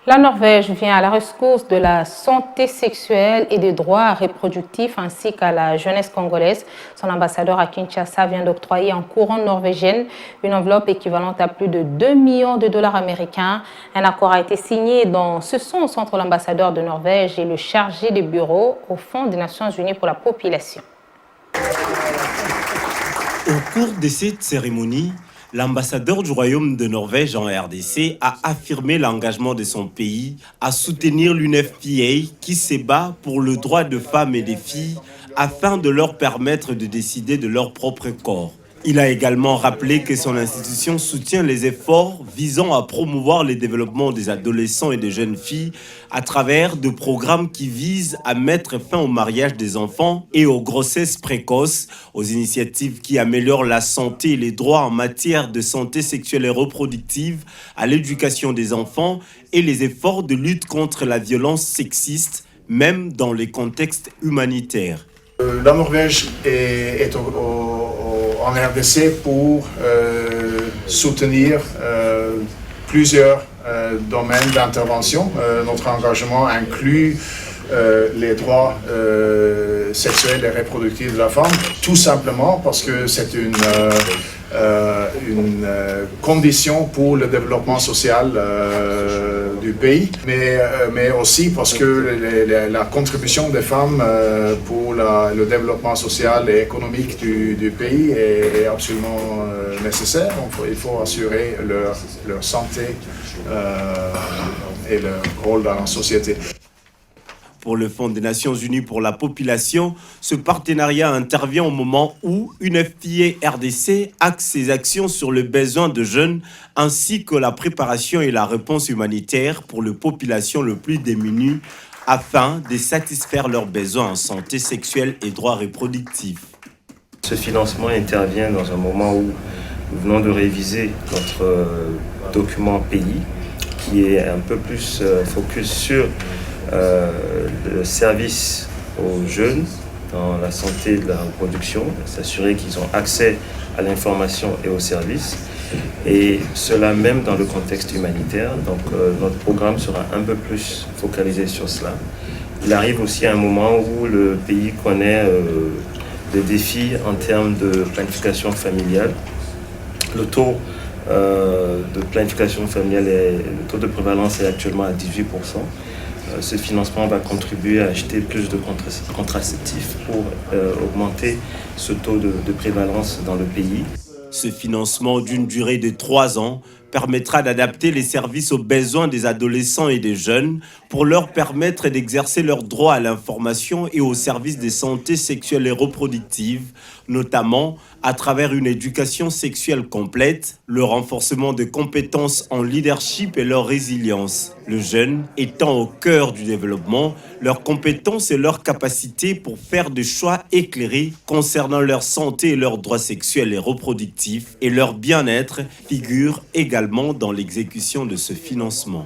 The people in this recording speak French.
La Norvège vient à la rescousse de la santé sexuelle et des droits reproductifs ainsi qu'à la jeunesse congolaise. Son ambassadeur à Kinshasa vient d'octroyer en couronne norvégienne une enveloppe équivalente à plus de 2 millions de dollars américains. Un accord a été signé dans ce sens entre l'ambassadeur de Norvège et le chargé de bureau au Fonds des Nations Unies pour la population. Au cours de cette cérémonie, l'ambassadeur du Royaume de Norvège en RDC a affirmé l'engagement de son pays à soutenir l'UNFPA qui se bat pour le droit de femmes et des filles afin de leur permettre de décider de leur propre corps. Il a également rappelé que son institution soutient les efforts visant à promouvoir le développement des adolescents et des jeunes filles à travers de programmes qui visent à mettre fin au mariage des enfants et aux grossesses précoces, aux initiatives qui améliorent la santé et les droits en matière de santé sexuelle et reproductive, à l'éducation des enfants et les efforts de lutte contre la violence sexiste, même dans les contextes humanitaires. La Norvège est en RDC pour soutenir plusieurs domaines d'intervention. Notre engagement inclut les droits sexuels et reproductifs de la femme, tout simplement parce que c'est une condition pour le développement social du pays, mais aussi parce que la contribution des femmes pour le développement social et économique du pays est absolument nécessaire. Donc, il faut assurer leur santé et leur rôle dans la société. Pour le Fonds des Nations Unies pour la population, ce partenariat intervient au moment où UNFPA RDC axe ses actions sur le besoin de jeunes ainsi que la préparation et la réponse humanitaire pour les populations les plus démunies afin de satisfaire leurs besoins en santé sexuelle et droits reproductifs. Ce financement intervient dans un moment où nous venons de réviser notre document pays qui est un peu plus focus sur le service aux jeunes dans la santé de la reproduction, s'assurer qu'ils ont accès à l'information et aux services, et cela même dans le contexte humanitaire. Donc notre programme sera un peu plus focalisé sur cela. Il arrive aussi à un moment où le pays connaît des défis en termes de planification familiale. Le taux de planification familiale, le taux de prévalence est actuellement à 18%. Ce financement va contribuer à acheter plus de contraceptifs pour augmenter ce taux de prévalence dans le pays. Ce financement d'une durée de 3 ans permettra d'adapter les services aux besoins des adolescents et des jeunes pour leur permettre d'exercer leur droit à l'information et aux services de santé sexuelle et reproductive, notamment à travers une éducation sexuelle complète, le renforcement de compétences en leadership et leur résilience. Le jeune étant au cœur du développement, leurs compétences et leurs capacités pour faire des choix éclairés concernant leur santé et leurs droits sexuels et reproductifs et leur bien-être figurent également dans l'exécution de ce financement.